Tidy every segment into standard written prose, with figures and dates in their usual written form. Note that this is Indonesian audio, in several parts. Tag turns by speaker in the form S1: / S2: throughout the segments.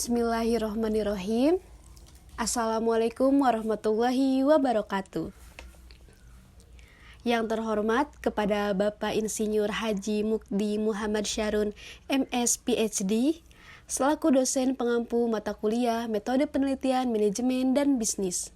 S1: Bismillahirrohmanirrohim. Assalamualaikum warahmatullahi wabarakatuh. Yang terhormat kepada Bapak Insinyur Haji Mukdi Muhammad Syarun, MS PhD, selaku dosen pengampu mata kuliah Metode Penelitian Manajemen dan Bisnis.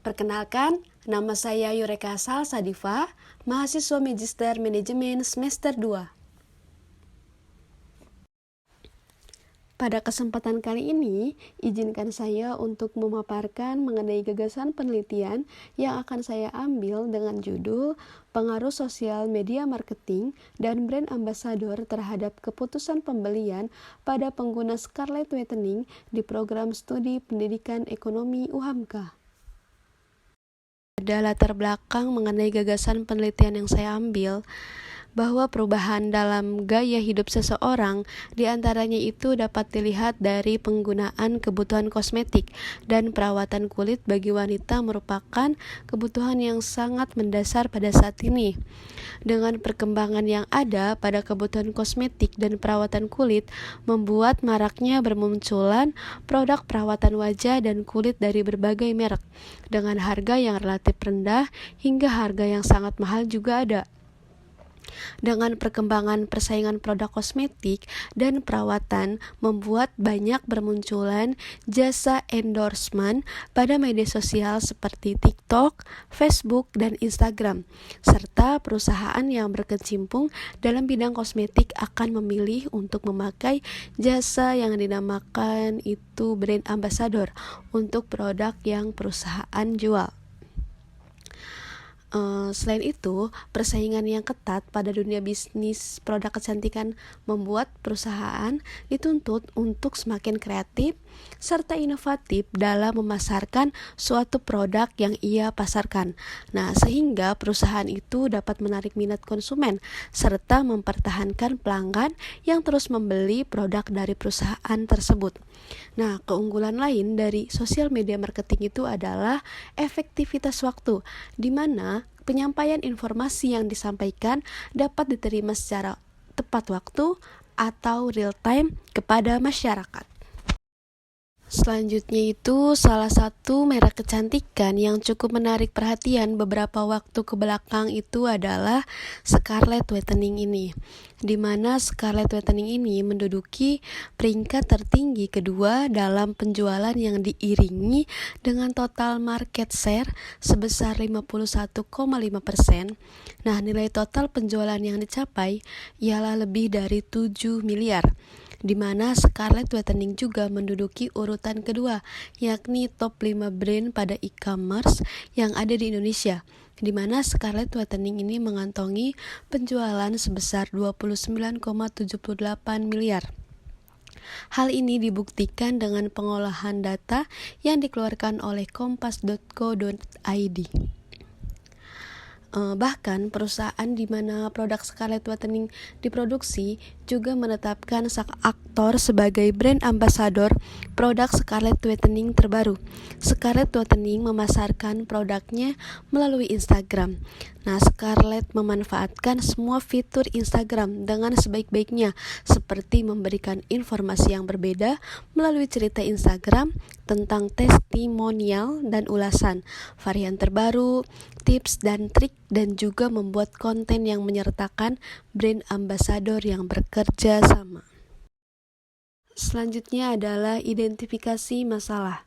S1: Perkenalkan, nama saya Yureka Salsadifa, mahasiswa Magister Manajemen semester 2. Pada kesempatan kali ini, izinkan saya untuk memaparkan mengenai gagasan penelitian yang akan saya ambil dengan judul Pengaruh Sosial Media Marketing dan Brand Ambassador terhadap keputusan pembelian pada pengguna Scarlett Whitening di program studi pendidikan ekonomi UHAMKA. Ada latar belakang mengenai gagasan penelitian yang saya ambil, bahwa perubahan dalam gaya hidup seseorang diantaranya itu dapat dilihat dari penggunaan kebutuhan kosmetik dan perawatan kulit bagi wanita merupakan kebutuhan yang sangat mendasar pada saat ini. Dengan perkembangan yang ada pada kebutuhan kosmetik dan perawatan kulit membuat maraknya bermunculan produk perawatan wajah dan kulit dari berbagai merek dengan harga yang relatif rendah hingga harga yang sangat mahal juga ada. Dengan perkembangan persaingan produk kosmetik dan perawatan membuat banyak bermunculan jasa endorsement pada media sosial seperti TikTok, Facebook, dan Instagram, serta perusahaan yang berkecimpung dalam bidang kosmetik akan memilih untuk memakai jasa yang dinamakan itu brand ambassador untuk produk yang perusahaan jual. Selain itu, persaingan yang ketat pada dunia bisnis produk kecantikan membuat perusahaan dituntut untuk semakin kreatif serta inovatif dalam memasarkan suatu produk yang ia pasarkan. Nah, sehingga perusahaan itu dapat menarik minat konsumen serta mempertahankan pelanggan yang terus membeli produk dari perusahaan tersebut. Nah, keunggulan lain dari sosial media marketing itu adalah efektivitas waktu, di mana penyampaian informasi yang disampaikan dapat diterima secara tepat waktu atau real time kepada masyarakat. Selanjutnya itu salah satu merek kecantikan yang cukup menarik perhatian beberapa waktu ke belakang itu adalah Scarlett Whitening ini, di mana Scarlett Whitening ini menduduki peringkat tertinggi kedua dalam penjualan yang diiringi dengan total market share sebesar 51,5%. Nah, nilai total penjualan yang dicapai ialah lebih dari 7 miliar. Di mana Scarlett Whitening juga menduduki urutan kedua, yakni top 5 brand pada e-commerce yang ada di Indonesia, di mana Scarlett Whitening ini mengantongi penjualan sebesar 29,78 miliar. Hal ini dibuktikan dengan pengolahan data yang dikeluarkan oleh kompas.co.id. Bahkan perusahaan di mana produk Scarlett Whitening diproduksi juga menetapkan sang aktor sebagai brand ambassador produk Scarlett Whitening terbaru. Scarlett Whitening memasarkan produknya melalui Instagram. Nah, Scarlett memanfaatkan semua fitur Instagram dengan sebaik-baiknya, seperti memberikan informasi yang berbeda melalui cerita Instagram tentang testimonial dan ulasan, varian terbaru, tips dan trik, dan juga membuat konten yang menyertakan brand ambassador yang bekerja sama. Selanjutnya adalah identifikasi masalah.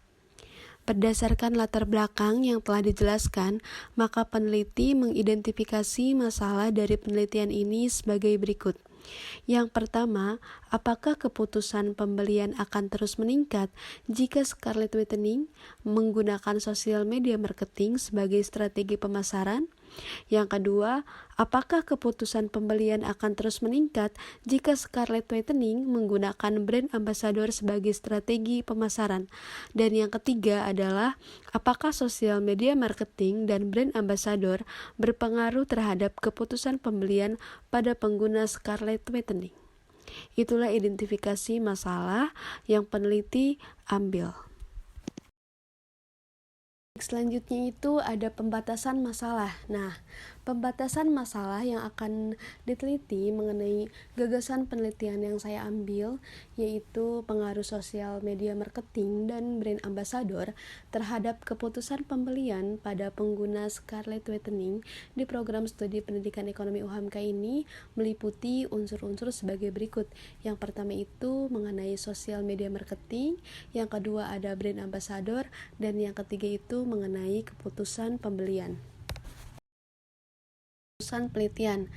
S1: Berdasarkan latar belakang yang telah dijelaskan, maka peneliti mengidentifikasi masalah dari penelitian ini sebagai berikut. Yang pertama, apakah keputusan pembelian akan terus meningkat jika Scarlett Whitening menggunakan sosial media marketing sebagai strategi pemasaran? Yang kedua, apakah keputusan pembelian akan terus meningkat jika Scarlett Whitening menggunakan brand ambassador sebagai strategi pemasaran? Dan yang ketiga adalah, apakah sosial media marketing dan brand ambassador berpengaruh terhadap keputusan pembelian pada pengguna Scarlett Whitening? Itulah identifikasi masalah yang peneliti ambil. Selanjutnya itu ada pembatasan masalah. Nah, Pembatasan masalah yang akan diteliti mengenai gagasan penelitian yang saya ambil, yaitu pengaruh sosial media marketing dan brand ambassador terhadap keputusan pembelian pada pengguna Scarlett Whitening di program studi pendidikan ekonomi UHAMKA ini meliputi unsur-unsur sebagai berikut. Yang pertama itu mengenai sosial media marketing, yang kedua ada brand ambassador, dan yang ketiga itu mengenai keputusan pembelian. Penelitian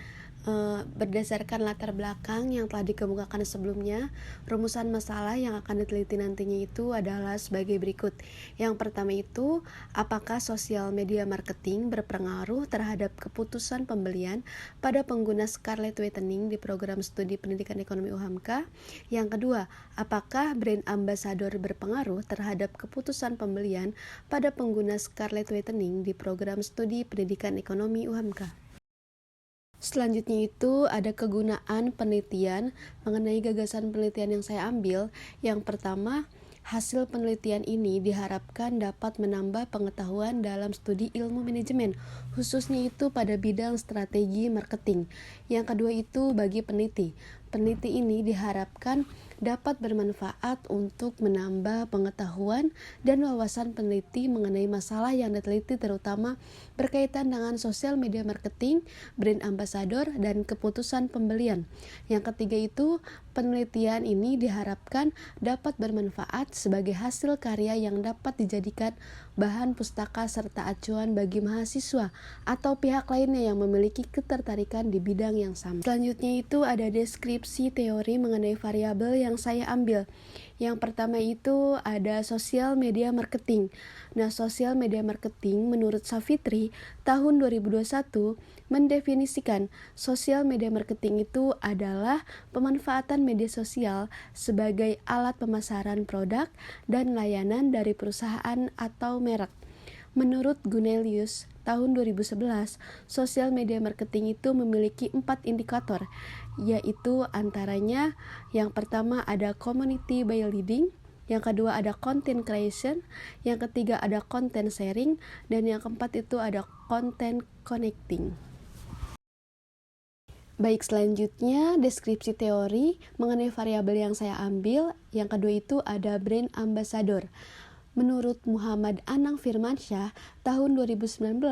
S1: berdasarkan latar belakang yang telah dikemukakan sebelumnya, rumusan masalah yang akan diteliti nantinya itu adalah sebagai berikut. Yang pertama itu, apakah sosial media marketing berpengaruh terhadap keputusan pembelian pada pengguna Scarlett Whitening di program studi pendidikan ekonomi UHAMKA? Yang kedua, apakah brand ambassador berpengaruh terhadap keputusan pembelian pada pengguna Scarlett Whitening di program studi pendidikan ekonomi UHAMKA? Selanjutnya itu ada kegunaan penelitian mengenai gagasan penelitian yang saya ambil. Yang pertama, hasil penelitian ini diharapkan dapat menambah pengetahuan dalam studi ilmu manajemen, khususnya itu pada bidang strategi marketing. Yang kedua itu bagi peneliti. Peneliti ini diharapkan dapat bermanfaat untuk menambah pengetahuan dan wawasan peneliti mengenai masalah yang diteliti, terutama berkaitan dengan sosial media marketing, brand ambassador, dan keputusan pembelian. Yang ketiga itu, penelitian ini diharapkan dapat bermanfaat sebagai hasil karya yang dapat dijadikan bahan pustaka serta acuan bagi mahasiswa atau pihak lainnya yang memiliki ketertarikan di bidang yang sama. Selanjutnya itu ada deskripsi teori mengenai variabel yang saya ambil. Yang pertama itu ada sosial media marketing. Nah, sosial media marketing menurut Savitri tahun 2021 mendefinisikan sosial media marketing itu adalah pemanfaatan media sosial sebagai alat pemasaran produk dan layanan dari perusahaan atau merek. Menurut Gunelius tahun 2011, sosial media marketing itu memiliki 4 indikator, yaitu antaranya yang pertama ada community by leading, yang kedua ada content creation, yang ketiga ada content sharing, dan yang keempat itu ada content connecting. Baik, selanjutnya deskripsi teori mengenai variabel yang saya ambil. Yang kedua itu ada brand ambassador. Menurut Muhammad Anang Firmansyah, tahun 2019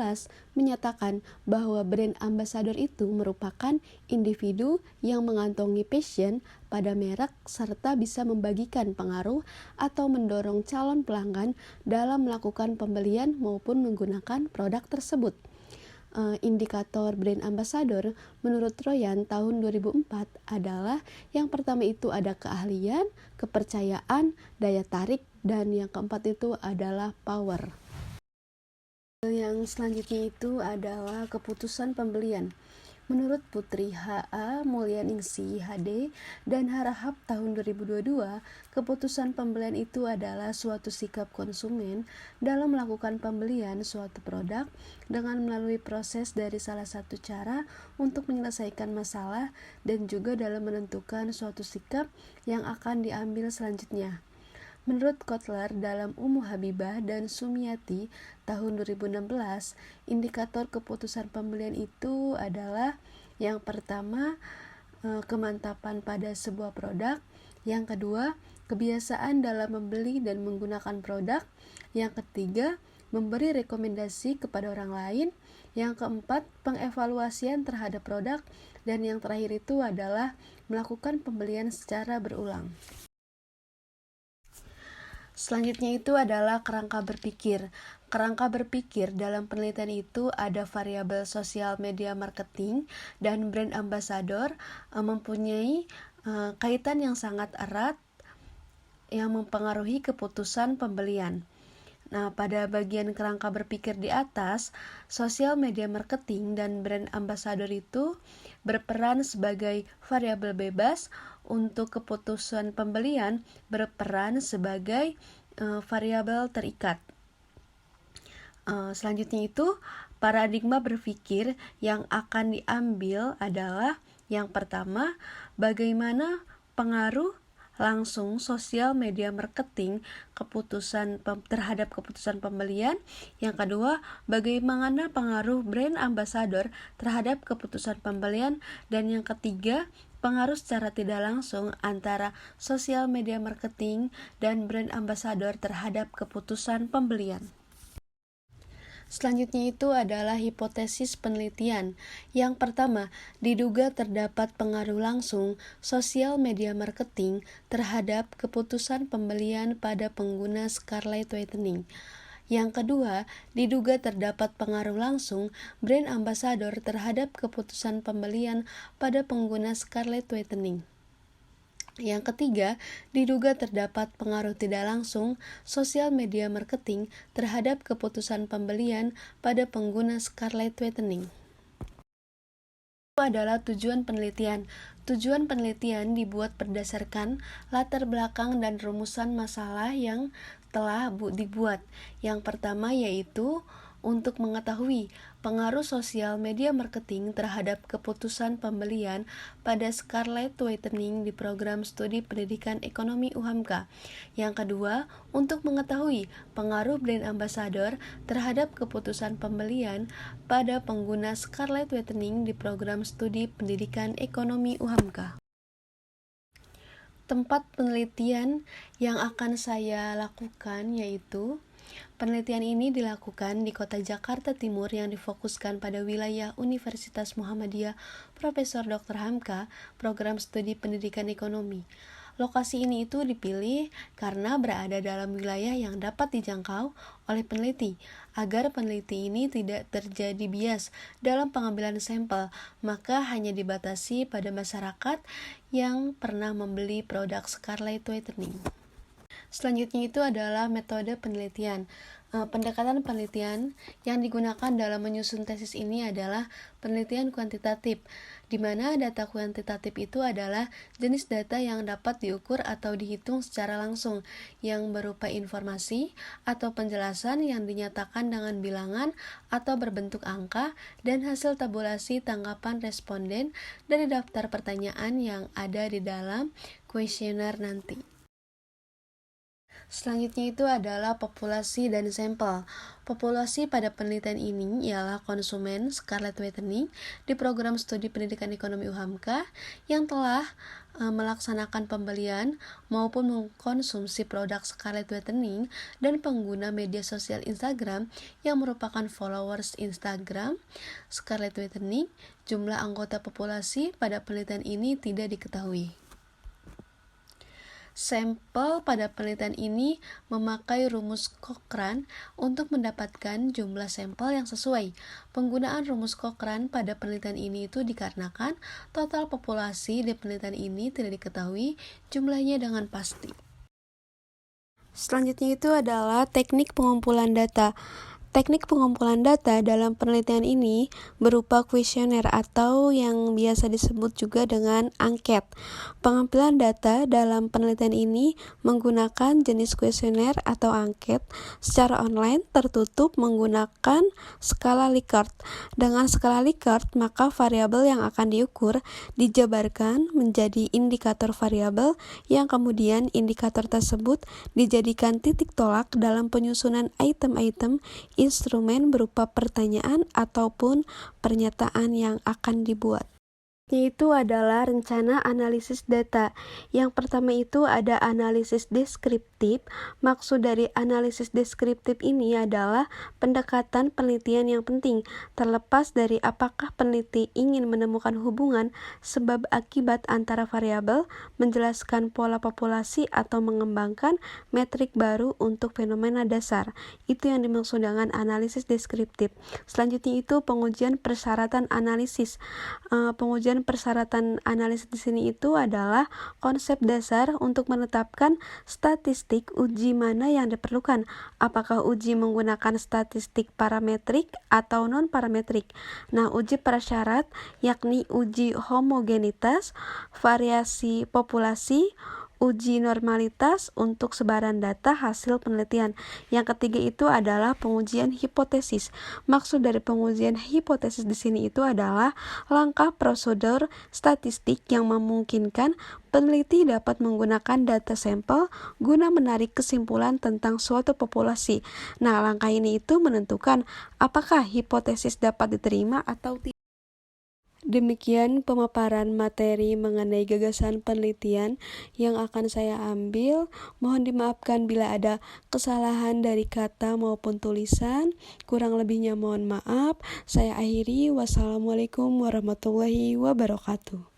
S1: menyatakan bahwa brand ambassador itu merupakan individu yang mengantongi passion pada merek serta bisa membagikan pengaruh atau mendorong calon pelanggan dalam melakukan pembelian maupun menggunakan produk tersebut. Indikator brand ambassador menurut Royan tahun 2004 adalah yang pertama itu ada keahlian, kepercayaan, daya tarik, dan yang keempat itu adalah power. Yang selanjutnya itu adalah keputusan pembelian. Menurut Putri H.A. Mulyaningsih HD dan Harahap tahun 2022, keputusan pembelian itu adalah suatu sikap konsumen dalam melakukan pembelian suatu produk dengan melalui proses dari salah satu cara untuk menyelesaikan masalah dan juga dalam menentukan suatu sikap yang akan diambil selanjutnya. Menurut Kotler dalam Habibah dan Sumiati tahun 2016, indikator keputusan pembelian itu adalah yang pertama, kemantapan pada sebuah produk, yang kedua, kebiasaan dalam membeli dan menggunakan produk, yang ketiga, memberi rekomendasi kepada orang lain, yang keempat, pengevaluasian terhadap produk, dan yang terakhir itu adalah melakukan pembelian secara berulang. Selanjutnya itu adalah kerangka berpikir. Kerangka berpikir dalam penelitian itu ada variabel sosial media marketing dan brand ambassador mempunyai kaitan yang sangat erat yang mempengaruhi keputusan pembelian. Nah, pada bagian kerangka berpikir di atas, sosial media marketing dan brand ambassador itu berperan sebagai variabel bebas, untuk keputusan pembelian berperan sebagai variabel terikat. Selanjutnya itu, paradigma berpikir yang akan diambil adalah yang pertama, bagaimana pengaruh langsung sosial media marketing terhadap keputusan pembelian. Yang kedua, bagaimana pengaruh brand ambassador terhadap keputusan pembelian. Dan yang ketiga, pengaruh secara tidak langsung antara sosial media marketing dan brand ambassador terhadap keputusan pembelian. Selanjutnya itu adalah hipotesis penelitian. Yang pertama, diduga terdapat pengaruh langsung sosial media marketing terhadap keputusan pembelian pada pengguna scarlet whitening. Yang kedua, diduga terdapat pengaruh langsung brand ambassador terhadap keputusan pembelian pada pengguna scarlet whitening. Yang ketiga, diduga terdapat pengaruh tidak langsung sosial media marketing terhadap keputusan pembelian pada pengguna scarlet whitening. Itu adalah tujuan penelitian. Tujuan penelitian dibuat berdasarkan latar belakang dan rumusan masalah yang telah dibuat. Yang pertama yaitu untuk mengetahui pengaruh sosial media marketing terhadap keputusan pembelian pada scarlet whitening di program studi pendidikan ekonomi UHAMKA. Yang kedua, untuk mengetahui pengaruh brand ambassador terhadap keputusan pembelian pada pengguna scarlet whitening di program studi pendidikan ekonomi UHAMKA. Tempat penelitian yang akan saya lakukan yaitu penelitian ini dilakukan di Kota Jakarta Timur yang difokuskan pada wilayah Universitas Muhammadiyah Profesor Dr. Hamka, Program Studi Pendidikan Ekonomi. Lokasi ini itu dipilih karena berada dalam wilayah yang dapat dijangkau oleh peneliti, agar peneliti ini tidak terjadi bias dalam pengambilan sampel, maka hanya dibatasi pada masyarakat yang pernah membeli produk scarlet whitening. Selanjutnya itu adalah metode penelitian. Pendekatan penelitian yang digunakan dalam menyusun tesis ini adalah penelitian kuantitatif, di mana data kuantitatif itu adalah jenis data yang dapat diukur atau dihitung secara langsung, yang berupa informasi atau penjelasan yang dinyatakan dengan bilangan atau berbentuk angka, dan hasil tabulasi tanggapan responden dari daftar pertanyaan yang ada di dalam kuesioner nanti. Selanjutnya itu adalah populasi dan sampel. Populasi pada penelitian ini ialah konsumen scarlet whitening di program studi pendidikan ekonomi UHAMKA yang telah melaksanakan pembelian maupun mengkonsumsi produk scarlet whitening, dan pengguna media sosial Instagram yang merupakan followers Instagram scarlet whitening. Jumlah anggota populasi pada penelitian ini tidak diketahui. Sampel pada penelitian ini memakai rumus Cochrane untuk mendapatkan jumlah sampel yang sesuai. Penggunaan rumus Cochrane pada penelitian ini itu dikarenakan total populasi di penelitian ini tidak diketahui jumlahnya dengan pasti. Selanjutnya itu adalah teknik pengumpulan data. Teknik pengumpulan data dalam penelitian ini berupa kuesioner atau yang biasa disebut juga dengan angket. Pengambilan data dalam penelitian ini menggunakan jenis kuesioner atau angket secara online tertutup menggunakan skala Likert. Dengan skala Likert, maka variabel yang akan diukur dijabarkan menjadi indikator variabel yang kemudian indikator tersebut dijadikan titik tolak dalam penyusunan item-item instrumen berupa pertanyaan ataupun pernyataan yang akan dibuat. Yaitu adalah rencana analisis data. Yang pertama itu ada analisis deskriptif. Maksud dari analisis deskriptif ini adalah pendekatan penelitian yang penting, terlepas dari apakah peneliti ingin menemukan hubungan sebab akibat antara variabel, menjelaskan pola populasi, atau mengembangkan metrik baru untuk fenomena dasar. Itu yang dimaksud dengan analisis deskriptif. Selanjutnya itu pengujian persyaratan analisis. Pengujian persyaratan analisis di sini itu adalah konsep dasar untuk menetapkan statistik uji mana yang diperlukan. Apakah uji menggunakan statistik parametrik atau non-parametrik. Nah, uji prasyarat yakni uji homogenitas, variasi populasi, uji normalitas untuk sebaran data hasil penelitian. Yang ketiga itu adalah pengujian hipotesis. Maksud dari pengujian hipotesis di sini itu adalah langkah prosedur statistik yang memungkinkan peneliti dapat menggunakan data sampel guna menarik kesimpulan tentang suatu populasi. Nah, langkah ini itu menentukan apakah hipotesis dapat diterima atau tidak. Demikian pemaparan materi mengenai gagasan penelitian yang akan saya ambil. Mohon dimaafkan bila ada kesalahan dari kata maupun tulisan. Kurang lebihnya mohon maaf. Saya akhiri. Wassalamualaikum warahmatullahi wabarakatuh.